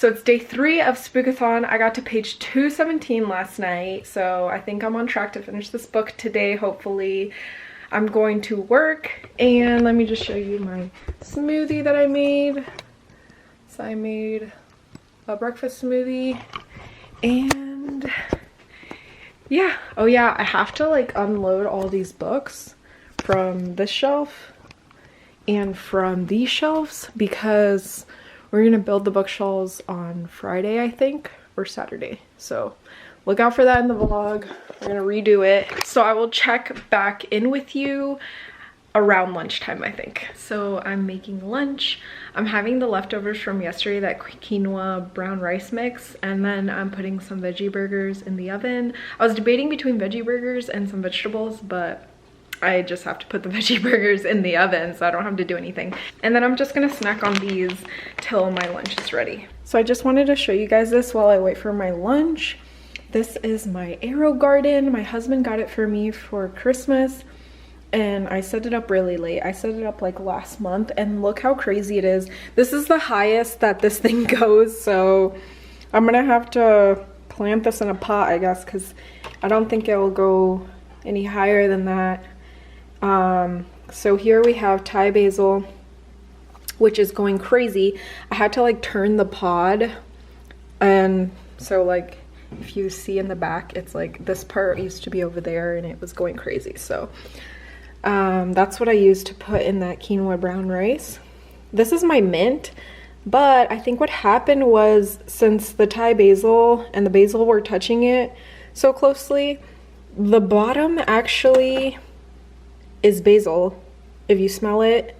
So it's day 3 of Spookathon. I got to page 217 last night, so I think I'm on track to finish this book today, hopefully. I'm going to work, and let me just show you my smoothie that I made. So I made a breakfast smoothie, and yeah. Oh yeah, I have to like unload all these books from this shelf and from these shelves because we're gonna build the bookshelves on Friday, I think, or Saturday. So look out for that in the vlog. We're gonna redo it. So I will check back in with you around lunchtime, I think. So I'm making lunch. I'm having the leftovers from yesterday, that quinoa brown rice mix, and then I'm putting some veggie burgers in the oven. I was debating between veggie burgers and some vegetables, but I just have to put the veggie burgers in the oven so I don't have to do anything. And then I'm just gonna snack on these till my lunch is ready. So I just wanted to show you guys this while I wait for my lunch. This is my aerogarden. My husband got it for me for Christmas, and I set it up really late. I set it up like last month, and look how crazy it is. This is the highest that this thing goes, so I'm gonna have to plant this in a pot, I guess, because I don't think it will go any higher than that. So here we have Thai basil, which is going crazy. I had to like turn the pod, and so like if you see in the back, it's like this part used to be over there and it was going crazy. So that's what I used to put in that quinoa brown rice. This is my mint, but I think what happened was, since the Thai basil and the basil were touching it so closely, the bottom actually is basil. If you smell it,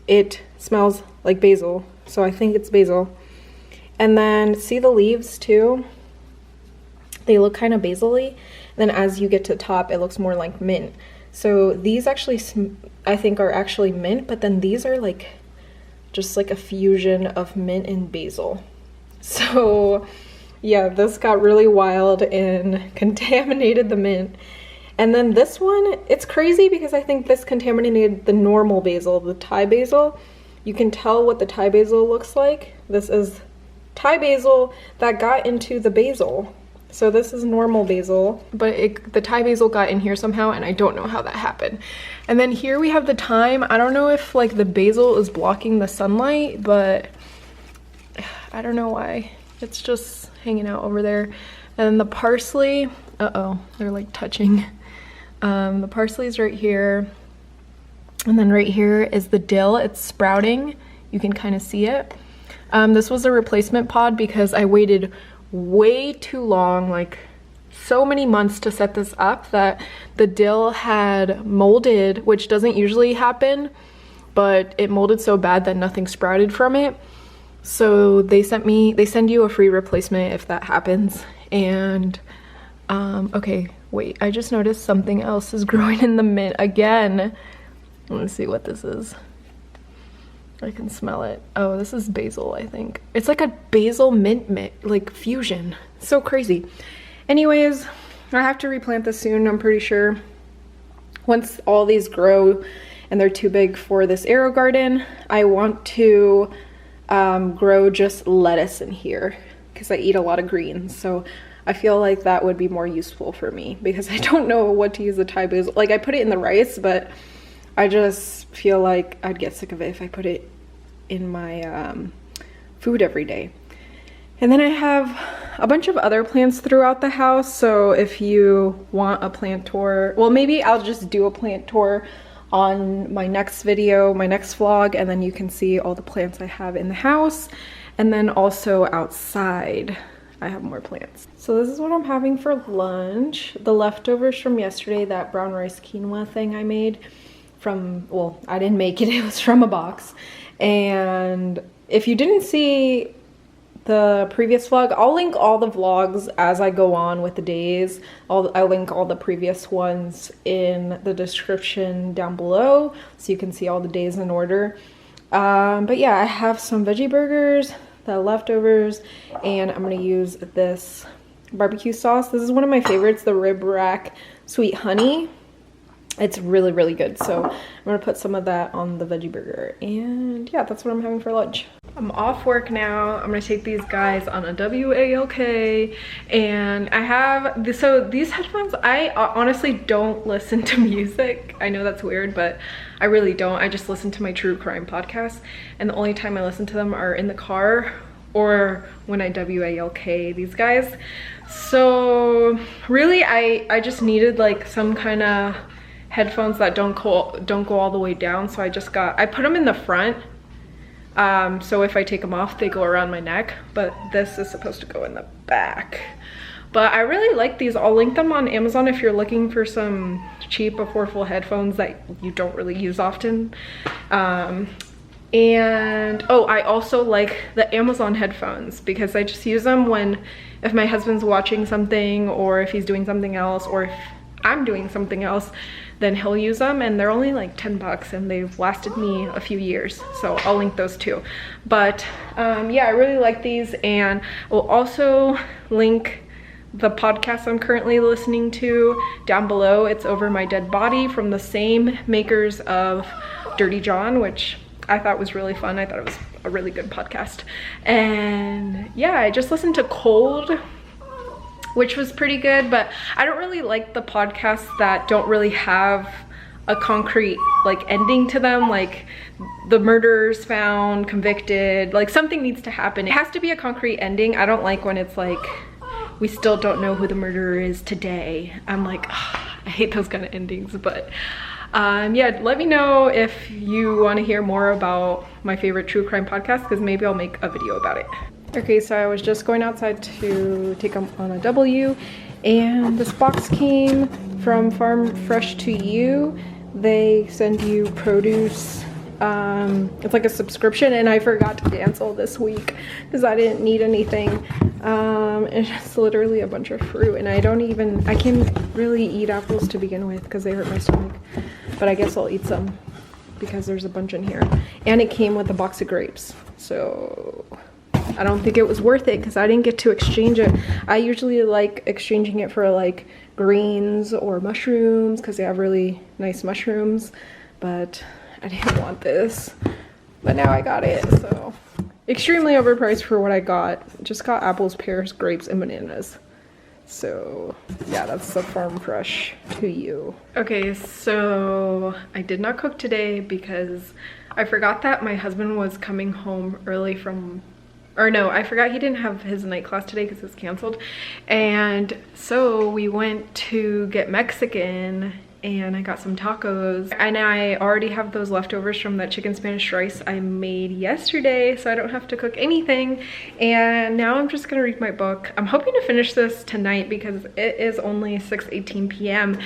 it smells like basil. So I think it's basil. And then see the leaves too? They look kind of basil-y. Then as you get to the top, it looks more like mint. So these actually, I think, are actually mint, but then these are like just like a fusion of mint and basil. So yeah, this got really wild and contaminated the mint. And then this one, it's crazy because I think this contaminated the normal basil, the Thai basil. You can tell what the Thai basil looks like. This is Thai basil that got into the basil. So this is normal basil, but the Thai basil got in here somehow, and I don't know how that happened. And then here we have the thyme. I don't know if like the basil is blocking the sunlight, but I don't know why. It's just hanging out over there. And then the parsley, uh-oh, they're like touching. The parsley is right here. And then right here is the dill. It's sprouting. You can kind of see it. This was a replacement pod because I waited way too long, like so many months, to set this up, that the dill had molded, which doesn't usually happen, but it molded so bad that nothing sprouted from it. So they send you a free replacement if that happens. And okay, wait, I just noticed something else is growing in the mint again. Let's see what this is. I can smell it. Oh, this is basil, I think. It's like a basil mint like fusion. So crazy. Anyways, I have to replant this soon, I'm pretty sure. Once all these grow and they're too big for this aerogarden, I want to grow just lettuce in here because I eat a lot of greens. So I feel like that would be more useful for me because I don't know what to use the Thai basil. Like, I put it in the rice, but I just feel like I'd get sick of it if I put it in my food every day. And then I have a bunch of other plants throughout the house. So if you want a plant tour, well, maybe I'll just do a plant tour on my next video, my next vlog, and then you can see all the plants I have in the house. And then also outside, I have more plants. So this is what I'm having for lunch. The leftovers from yesterday, that brown rice quinoa thing I made from, well, I didn't make it, it was from a box. And if you didn't see the previous vlog, I'll link all the vlogs as I go on with the days. I'll link all the previous ones in the description down below so you can see all the days in order. But yeah, I have some veggie burgers, the leftovers, and I'm gonna use this barbecue sauce. This is one of my favorites, the rib rack sweet honey. It's really, really good. So I'm gonna put some of that on the veggie burger. And yeah, that's what I'm having for lunch. I'm off work now. I'm gonna take these guys on a WALK. And I have, so these headphones, I honestly don't listen to music. I know that's weird, but I really don't. I just listen to my true crime podcasts. And the only time I listen to them are in the car or when I WALK these guys. So really, I just needed like some kind of headphones that don't go all the way down. So I put them in the front. So if I take them off, they go around my neck, but this is supposed to go in the back. But I really like these. I'll link them on Amazon if you're looking for some cheap, affordable headphones that you don't really use often. And oh, I also like the Amazon headphones because I just use them if my husband's watching something, or if he's doing something else, or if I'm doing something else, then he'll use them, and they're only like 10 bucks and they've lasted me a few years. So I'll link those too. But yeah, I really like these, and we'll also link the podcast I'm currently listening to down below. It's Over My Dead Body, from the same makers of Dirty John, which I thought was really fun. I thought it was a really good podcast. And yeah, I just listened to Cold, which was pretty good, but I don't really like the podcasts that don't really have a concrete like ending to them, like the murderer's found, convicted, like something needs to happen. It has to be a concrete ending. I don't like when it's like, we still don't know who the murderer is today. I'm like, ugh, I hate those kind of endings. But yeah, let me know if you want to hear more about my favorite true crime podcast, because maybe I'll make a video about it. Okay, so I was just going outside to take them on a W, and this box came from Farm Fresh to You. They send you produce. It's like a subscription, and I forgot to cancel this week because I didn't need anything. It's just literally a bunch of fruit, and I can't really eat apples to begin with because they hurt my stomach, but I guess I'll eat some because there's a bunch in here. And it came with a box of grapes, so I don't think it was worth it because I didn't get to exchange it. I usually like exchanging it for like greens or mushrooms because they have really nice mushrooms, but I didn't want this. But now I got it, so extremely overpriced for what I got. Just got apples, pears, grapes, and bananas. So yeah, that's the Farm Fresh to You. Okay, so I did not cook today because I forgot that my husband was coming home early from, or no, I forgot he didn't have his night class today because it's canceled. And so we went to get Mexican, and I got some tacos, and I already have those leftovers from that chicken Spanish rice I made yesterday, so I don't have to cook anything. And now I'm just gonna read my book. I'm hoping to finish this tonight because it is only 6:18 p.m.